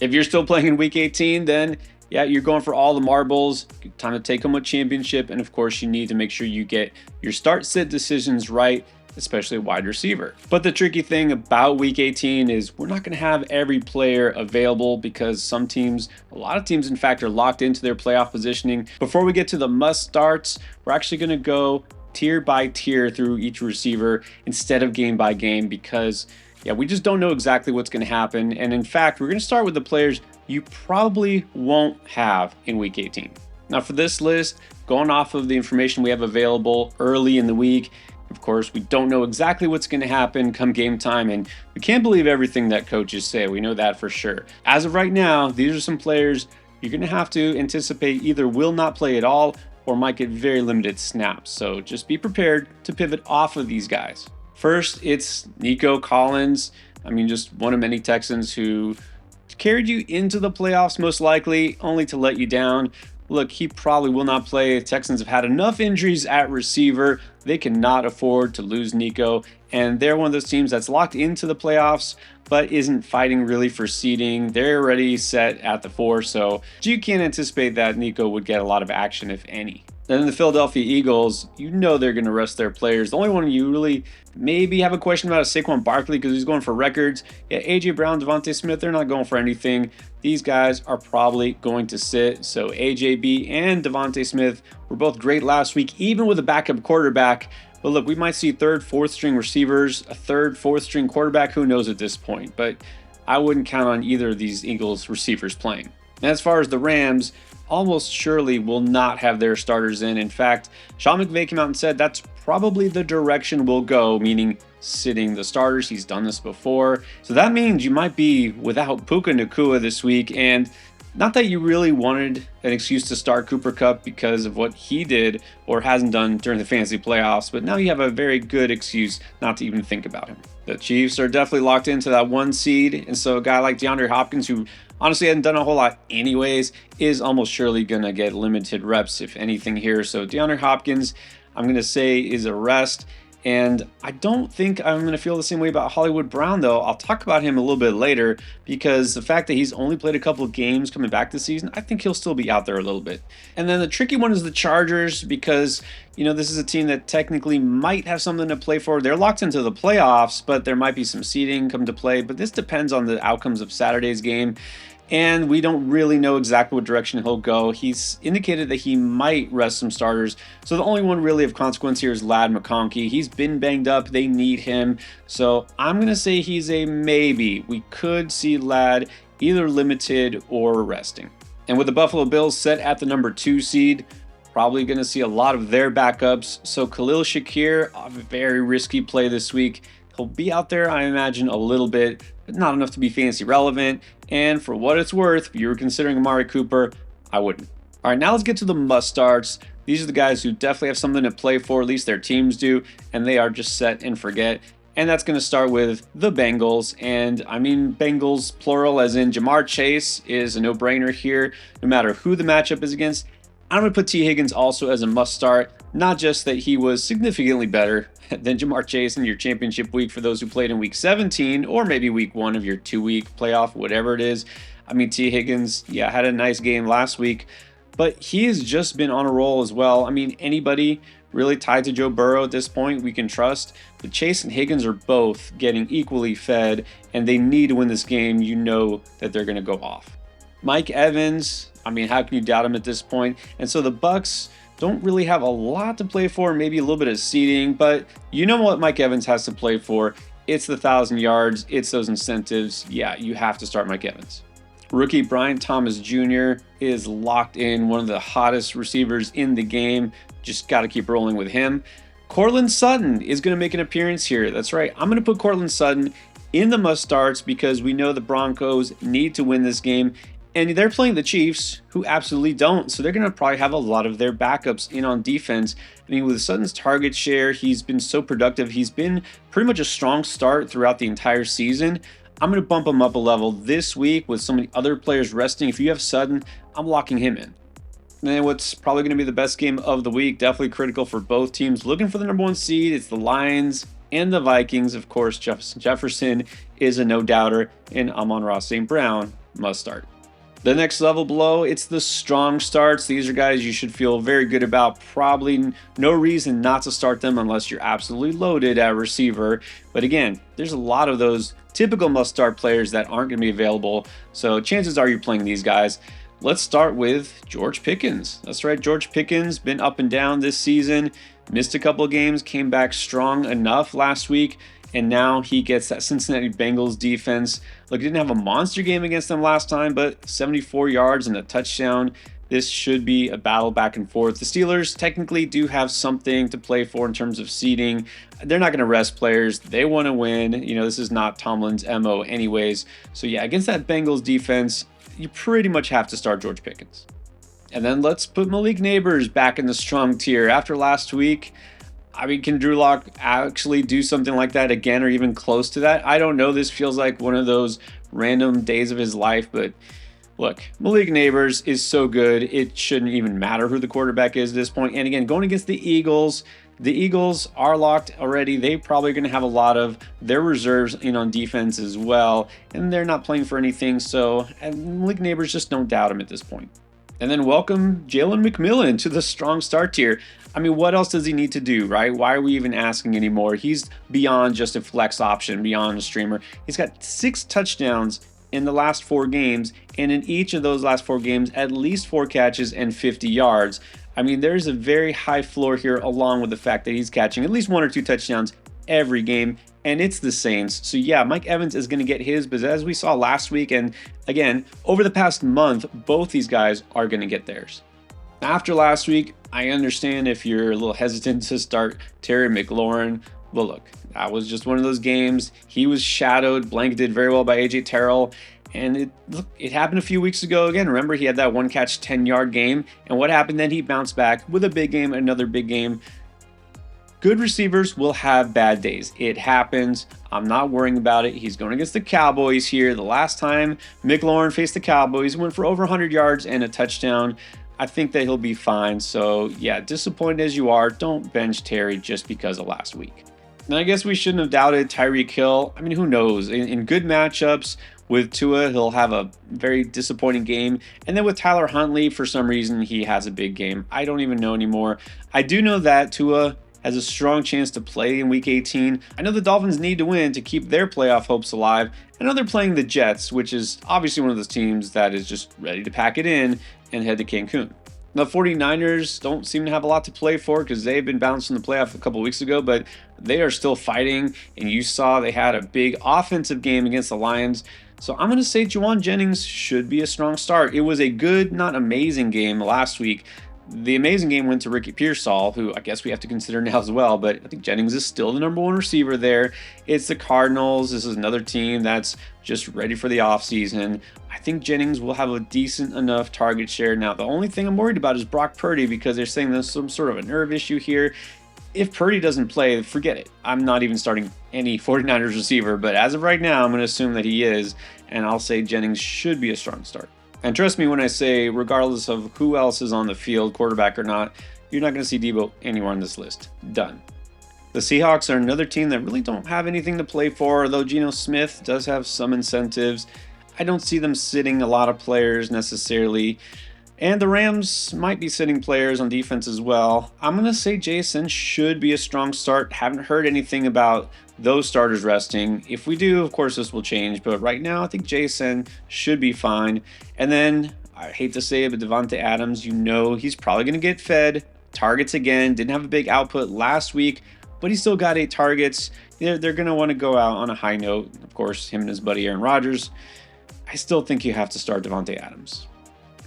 If you're still playing in week 18, then yeah, you're going for all the marbles. Time to take home a championship. And of course, you need to make sure you get your start sit decisions right, especially wide receiver. But the tricky thing about week 18 is we're not going to have every player available because some teams, a lot of teams in fact, are locked into their playoff positioning. Before we get to the must starts, we're actually going to go tier by tier through each receiver instead of game by game because yeah, we just don't know exactly what's going to happen. And in fact, we're going to start with the players you probably won't have in week 18. Now for this list, going off of the information we have available early in the week, of course, we don't know exactly what's going to happen come game time, and we can't believe everything that coaches say. We know that for sure. As of right now, these are some players you're going to have to anticipate either will not play at all or might get very limited snaps. So just be prepared to pivot off of these guys. First, it's Nico Collins. I mean, just one of many Texans who carried you into the playoffs most likely, only to let you down. Look, he probably will not play. The Texans have had enough injuries at receiver. They cannot afford to lose Nico. And they're one of those teams that's locked into the playoffs, but isn't fighting really for seeding. They're already set at the 4, so you can't anticipate that Nico would get a lot of action, if any. Then the Philadelphia Eagles, you know they're going to rest their players. The only one you really maybe have a question about is Saquon Barkley because he's going for records. Yeah, A.J. Brown, Devontae Smith, they're not going for anything. These guys are probably going to sit. So AJB and Devontae Smith were both great last week, even with a backup quarterback. But look, we might see third, fourth string receivers, a third, fourth string quarterback. Who knows at this point? But I wouldn't count on either of these Eagles receivers playing. And as far as the Rams, almost surely will not have their starters in. In fact, Sean McVay came out and said that's probably the direction we'll go, meaning sitting the starters. He's done this before. So that means you might be without Puka Nacua this week. And not that you really wanted an excuse to start Cooper Kupp because of what he did or hasn't done during the fantasy playoffs, but now you have a very good excuse not to even think about him. The Chiefs are definitely locked into that 1 seed, and so a guy like DeAndre Hopkins, who honestly hadn't done a whole lot anyways, is almost surely going to get limited reps, if anything here. So DeAndre Hopkins, I'm going to say, is a rest. And I don't think I'm going to feel the same way about Hollywood Brown, though. I'll talk about him a little bit later because the fact that he's only played a couple of games coming back this season, I think he'll still be out there a little bit. And then the tricky one is the Chargers because, you know, this is a team that technically might have something to play for. They're locked into the playoffs, but there might be some seeding come to play. But this depends on the outcomes of Saturday's game. And we don't really know exactly what direction he'll go. He's indicated that he might rest some starters. So the only one really of consequence here is Ladd McConkey. He's been banged up. They need him. So I'm going to say he's a maybe. We could see Ladd either limited or resting. And with the Buffalo Bills set at the number 2 seed, probably going to see a lot of their backups. So Khalil Shakir, a very risky play this week. He'll be out there, I imagine, a little bit, but not enough to be fantasy relevant. And for what it's worth, if you were considering Amari Cooper, I wouldn't. All right, now let's get to the must starts. These are the guys who definitely have something to play for, at least their teams do, and they are just set and forget. And that's going to start with the Bengals. And I mean Bengals plural, as in Jamar Chase is a no-brainer here, no matter who the matchup is against. I'm going to put T. Higgins also as a must start, not just that he was significantly better than Jamar Chase in your championship week for those who played in week 17 or maybe week 1 of your 2-week playoff, whatever it is. I mean, T. Higgins, yeah, had a nice game last week, but he has just been on a roll as well. I mean, anybody really tied to Joe Burrow at this point we can trust, but Chase and Higgins are both getting equally fed, and they need to win this game. You know that they're going to go off. Mike Evans, I mean, how can you doubt him at this point? And so the Bucks don't really have a lot to play for, maybe a little bit of seeding, but you know what Mike Evans has to play for. It's the 1,000 yards, it's those incentives. Yeah, you have to start Mike Evans. Rookie Brian Thomas Jr. is locked in, one of the hottest receivers in the game. Just got to keep rolling with him. Courtland Sutton is going to make an appearance here. That's right, I'm going to put Courtland Sutton in the must starts because we know the Broncos need to win this game. And they're playing the Chiefs, who absolutely don't. So they're going to probably have a lot of their backups in on defense. I mean, with Sutton's target share, he's been so productive. He's been pretty much a strong start throughout the entire season. I'm going to bump him up a level this week with so many other players resting. If you have Sutton, I'm locking him in. And then what's probably going to be the best game of the week, definitely critical for both teams. Looking for the number 1 seed, it's the Lions and the Vikings. Of course, Jefferson is a no-doubter, and Amon-Ra St. Brown must start. The next level below, it's the strong starts. These are guys you should feel very good about. Probably no reason not to start them unless you're absolutely loaded at receiver. But again, there's a lot of those typical must-start players that aren't going to be available. So chances are you're playing these guys. Let's start with George Pickens. That's right, George Pickens, been up and down this season. Missed a couple of games, came back strong enough last week. And now he gets that Cincinnati Bengals defense. Look, he didn't have a monster game against them last time, but 74 yards and a touchdown. This should be a battle back and forth. The Steelers technically do have something to play for in terms of seeding. They're not going to rest players. They want to win. You know, this is not Tomlin's MO anyways. So yeah, against that Bengals defense, you pretty much have to start George Pickens. And then let's put Malik Neighbors back in the strong tier. After last week, I mean, can Drew Lock actually do something like that again or even close to that? I don't know. This feels like one of those random days of his life, but look, Malik Neighbors is so good. It shouldn't even matter who the quarterback is at this point. And again, going against the Eagles are locked already. They're probably going to have a lot of their reserves in on defense as well, and they're not playing for anything. So Malik Neighbors, just don't doubt him at this point. And then welcome Jalen McMillan to the strong start tier. I mean, what else does he need to do, right? Why are we even asking anymore? He's beyond just a flex option, beyond a streamer. He's got 6 touchdowns in the last 4 games, and in each of those last 4 games, at least 4 catches and 50 yards. I mean, there's a very high floor here, along with the fact that he's catching at least 1 or 2 touchdowns every game, and it's the Saints. So yeah, Mike Evans is going to get his, but as we saw last week, and again, over the past month, both these guys are going to get theirs. After last week, I understand if you're a little hesitant to start Terry McLaurin, but look, that was just one of those games. He was shadowed, blanketed very well by AJ Terrell, and it happened a few weeks ago again. Remember, he had that 1 catch, 10-yard game, and what happened then? He bounced back with a big game, another big game. Good receivers will have bad days. It happens. I'm not worrying about it. He's going against the Cowboys here. The last time McLaurin faced the Cowboys, he went for over 100 yards and a touchdown. I think that he'll be fine. So yeah, disappointed as you are, don't bench Terry just because of last week. And I guess we shouldn't have doubted Tyreek Hill. I mean, who knows? In good matchups with Tua, he'll have a very disappointing game. And then with Tyler Huntley, for some reason, he has a big game. I don't even know anymore. I do know that Tua has a strong chance to play in Week 18. I know the Dolphins need to win to keep their playoff hopes alive. I know they're playing the Jets, which is obviously one of those teams that is just ready to pack it in and head to Cancun. The 49ers don't seem to have a lot to play for because they've been bounced in the playoff a couple weeks ago, but they are still fighting, and you saw they had a big offensive game against the Lions. So I'm going to say Jauan Jennings should be a strong start. It was a good, not amazing game last week. The amazing game went to Ricky Pearsall, who I guess we have to consider now as well, but I think Jennings is still the #1 receiver there. It's the Cardinals. This is another team that's just ready for the offseason. I think Jennings will have a decent enough target share. Now, the only thing I'm worried about is Brock Purdy, because they're saying there's some sort of a nerve issue here. If Purdy doesn't play, forget it. I'm not even starting any 49ers receiver, but as of right now, I'm going to assume that he is, and I'll say Jennings should be a strong start. And trust me when I say, regardless of who else is on the field, quarterback or not, you're not going to see Debo anywhere on this list. Done. The Seahawks are another team that really don't have anything to play for, although Geno Smith does have some incentives. I don't see them sitting a lot of players necessarily. And the Rams might be sitting players on defense as well. I'm going to say Jason should be a strong start. Haven't heard anything about those starters resting. If we do, of course, this will change. But right now, I think Jason should be fine. And then, I hate to say it, but Davante Adams, you know he's probably going to get fed targets again. Didn't have a big output last week, but he still got 8 targets. They're going to want to go out on a high note. Of course, him and his buddy Aaron Rodgers. I still think you have to start Davante Adams.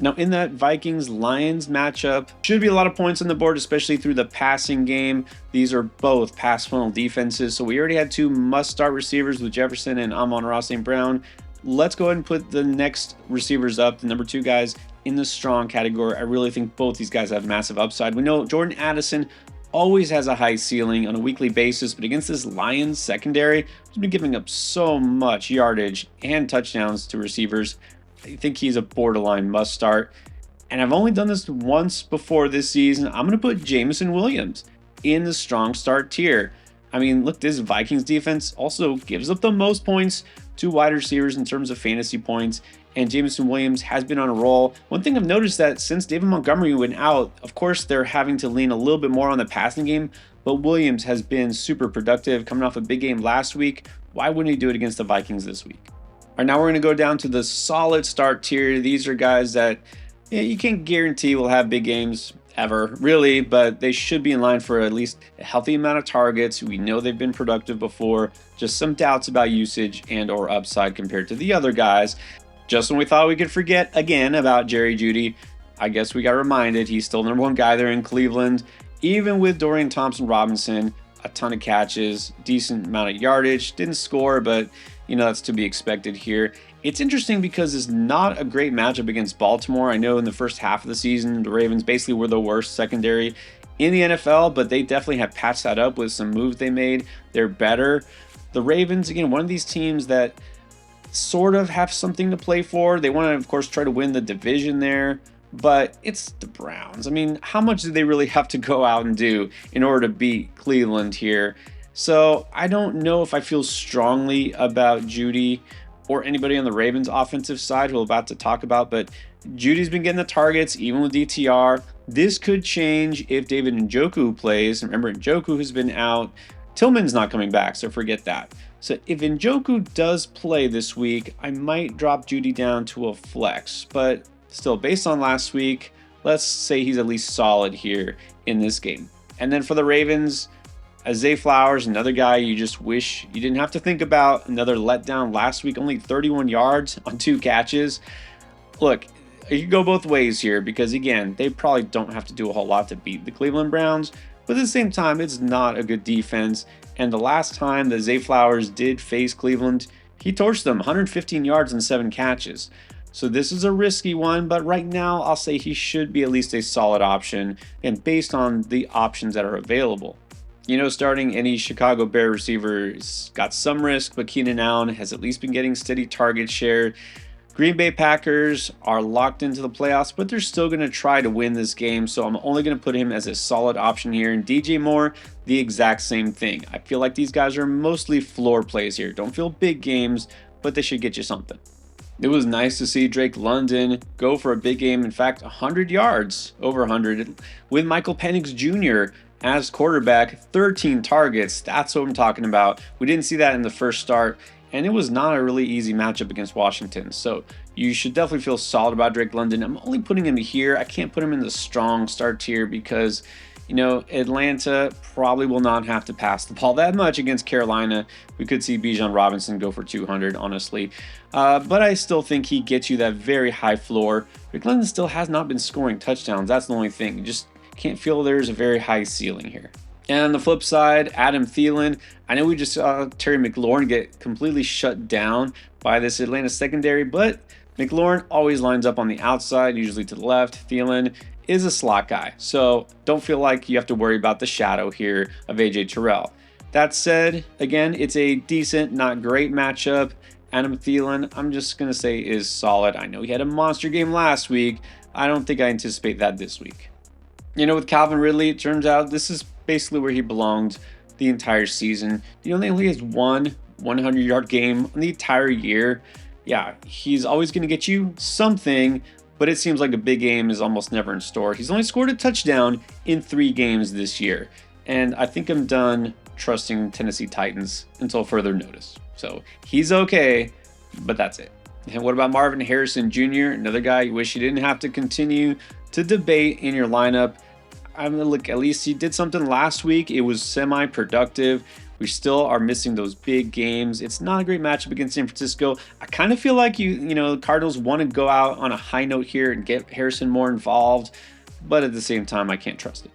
Now, in that Vikings-Lions matchup, should be a lot of points on the board, especially through the passing game. These are both pass funnel defenses, so we already had 2 must-start receivers with Jefferson and Amon-Ra St. Brown. Let's go ahead and put the next receivers up, the number 2 guys, in the strong category. I really think both these guys have massive upside. We know Jordan Addison always has a high ceiling on a weekly basis, but against this Lions secondary, he's been giving up so much yardage and touchdowns to receivers. I think he's a borderline must start. And I've only done this once before this season. I'm going to put Jameson Williams in the strong start tier. I mean, look, this Vikings defense also gives up the most points to wide receivers in terms of fantasy points. and Jameson Williams has been on a roll. One thing I've noticed that since David Montgomery went out, of course, they're having to lean a little bit more on the passing game, but Williams has been super productive coming off a big game last week. Why wouldn't he do it against the Vikings this week? All right, now we're going to go down to the solid start tier. These are guys that you can't guarantee will have big games ever, really, but they should be in line for at least a healthy amount of targets. We know they've been productive before, just some doubts about usage and or upside compared to the other guys. Just when we thought we could forget again about Jerry Jeudy, I guess we got reminded he's still the #1 guy there in Cleveland. Even with Dorian Thompson-Robinson, a ton of catches, decent amount of yardage, didn't score, but that's to be expected here. It's interesting because it's not a great matchup against Baltimore. I know in the first half of the season, the Ravens basically were the worst secondary in the NFL, but they definitely have patched that up with some moves they made. They're better. The Ravens, again, one of these teams that sort of have something to play for. They want to, of course, try to win the division there, but it's the Browns. I mean, how much do they really have to go out and do in order to beat Cleveland here? So I don't know if I feel strongly about Jeudy or anybody on the Ravens offensive side who we're about to talk about, but Judy's been getting the targets even with DTR. This could change if David Njoku plays. Remember, Njoku has been out. Tillman's not coming back, so forget that. So if Njoku does play this week, I might drop Jeudy down to a flex, but still, based on last week, let's say he's at least solid here in this game. And then for the Ravens, Zay Flowers, another guy you just wish you didn't have to think about. Another letdown last week, only 31 yards on 2 catches. Look, you can go both ways here because, again, they probably don't have to do a whole lot to beat the Cleveland Browns. But at the same time, it's not a good defense. And the last time that Zay Flowers did face Cleveland, he torched them 115 yards and 7 catches. So this is a risky one, but right now I'll say he should be at least a solid option and based on the options that are available. Starting any Chicago Bear receiver's got some risk, but Keenan Allen has at least been getting steady target share. Green Bay Packers are locked into the playoffs, but they're still going to try to win this game, so I'm only going to put him as a solid option here. And DJ Moore, the exact same thing. I feel like these guys are mostly floor plays here. Don't feel big games, but they should get you something. It was nice to see Drake London go for a big game. In fact, 100 yards, over 100, with Michael Penix Jr. as quarterback, 13 targets. That's what I'm talking about. We didn't see that in the first start, and it was not a really easy matchup against Washington. So you should definitely feel solid about Drake London. I'm only putting him here. I can't put him in the strong start tier because Atlanta probably will not have to pass the ball that much against Carolina. We could see Bijan Robinson go for 200, honestly. But I still think he gets you that very high floor. Drake London still has not been scoring touchdowns. That's the only thing. You just can't feel there's a very high ceiling here. And on the flip side, Adam Thielen. I know we just saw Terry McLaurin get completely shut down by this Atlanta secondary, but McLaurin always lines up on the outside, usually to the left. Thielen is a slot guy, so don't feel like you have to worry about the shadow here of AJ Terrell. That said, again, it's a decent, not great matchup. Adam Thielen, I'm just going to say is solid. I know he had a monster game last week. I don't think I anticipate that this week. With Calvin Ridley, it turns out this is basically where he belonged the entire season. They only has one 100-yard game on the entire year. Yeah, he's always going to get you something, but it seems like a big game is almost never in store. He's only scored a touchdown in 3 games this year, and I think I'm done trusting Tennessee Titans until further notice. So he's okay, but that's it. And what about Marvin Harrison Jr., another guy you wish you didn't have to continue to debate in your lineup? I'm going to look, at least he did something last week. It was semi-productive. We still are missing those big games. It's not a great matchup against San Francisco. I kind of feel like Cardinals want to go out on a high note here and get Harrison more involved, but at the same time, I can't trust it.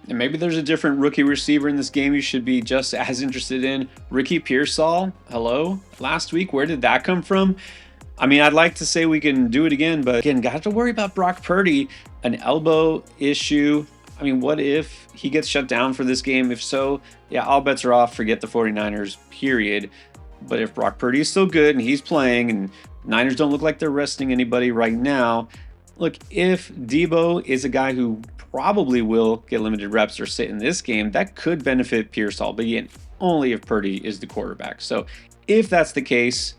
And maybe there's a different rookie receiver in this game you should be just as interested in. Ricky Pearsall, hello? Last week, where did that come from? I mean, I'd like to say we can do it again, but again, got to worry about Brock Purdy, an elbow issue. I mean, what if he gets shut down for this game? If so, yeah, all bets are off. Forget the 49ers, period. But if Brock Purdy is still good and he's playing and Niners don't look like they're resting anybody right now, look, if Debo is a guy who probably will get limited reps or sit in this game, that could benefit Pearsall. But again, only if Purdy is the quarterback. So if that's the case,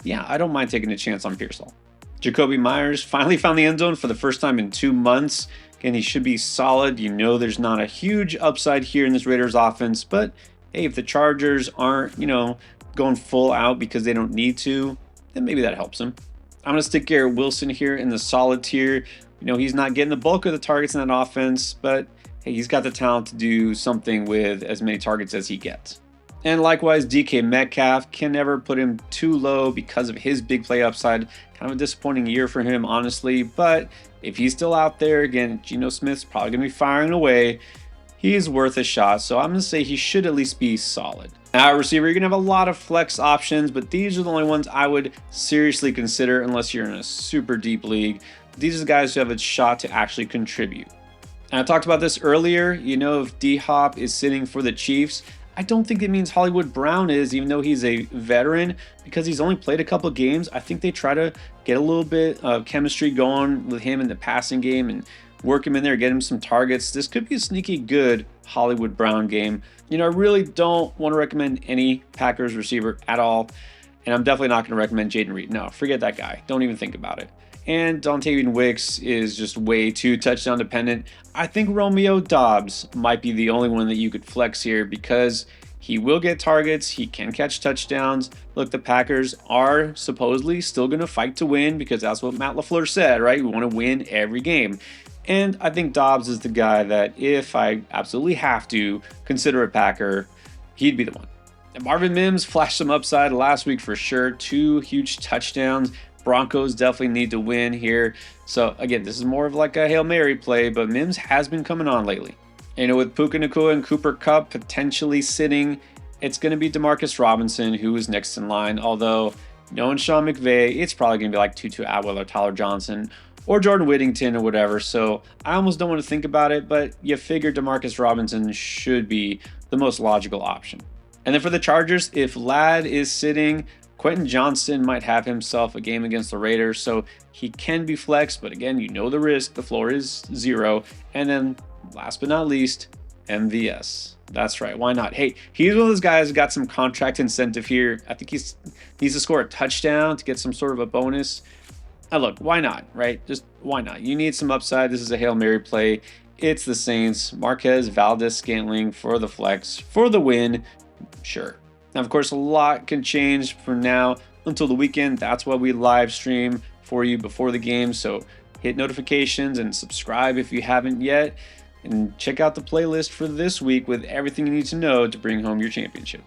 yeah, I don't mind taking a chance on Pearsall. Jacoby Myers finally found the end zone for the first time in 2 months. Again, he should be solid. You know, there's not a huge upside here in this Raiders offense, but hey, if the Chargers aren't, going full out because they don't need to, then maybe that helps him. I'm going to stick Garrett Wilson here in the solid tier. He's not getting the bulk of the targets in that offense, but hey, he's got the talent to do something with as many targets as he gets. And likewise, DK Metcalf, can never put him too low because of his big play upside. Kind of a disappointing year for him, honestly, but if he's still out there, again, Geno Smith's probably going to be firing away. He's worth a shot, so I'm going to say he should at least be solid. Now, at receiver, you're going to have a lot of flex options, but these are the only ones I would seriously consider unless you're in a super deep league. These are the guys who have a shot to actually contribute. And I talked about this earlier. If D-Hop is sitting for the Chiefs, I don't think it means Hollywood Brown is, even though he's a veteran, because he's only played a couple of games. I think they try to get a little bit of chemistry going with him in the passing game and work him in there, get him some targets. This could be a sneaky good Hollywood Brown game. I really don't want to recommend any Packers receiver at all, and I'm definitely not going to recommend Jaden Reed. No, forget that guy. Don't even think about it. And Dontavian Wicks is just way too touchdown dependent. I think Romeo Doubs might be the only one that you could flex here because he will get targets. He can catch touchdowns. Look, the Packers are supposedly still going to fight to win because that's what Matt LaFleur said, right? We want to win every game. And I think Doubs is the guy that if I absolutely have to consider a Packer, he'd be the one. And Marvin Mims flashed some upside last week for sure. 2 huge touchdowns. Broncos definitely need to win here. So again, this is more of like a Hail Mary play, but Mims has been coming on lately. With Puka Nacua and Cooper Kupp potentially sitting, it's going to be Demarcus Robinson who is next in line. Although knowing Sean McVay, it's probably going to be like Tutu Atwell or Tyler Johnson or Jordan Whittington or whatever. So I almost don't want to think about it, but you figure Demarcus Robinson should be the most logical option. And then for the Chargers, if Ladd is sitting, Quentin Johnston might have himself a game against the Raiders, so he can be flexed, but again, the risk, the floor is 0. And then last but not least, MVS. That's right, why not? Hey, he's one of those guys who got some contract incentive here. I think he needs to score a touchdown to get some sort of a bonus. Look, why not, right? Just why not? You need some upside. This is a Hail Mary play. It's the Saints. Marquez Valdes-Scantling for the flex, for the win, sure. Now, of course, a lot can change from now until the weekend. That's why we live stream for you before the game. So hit notifications and subscribe if you haven't yet. And check out the playlist for this week with everything you need to know to bring home your championship.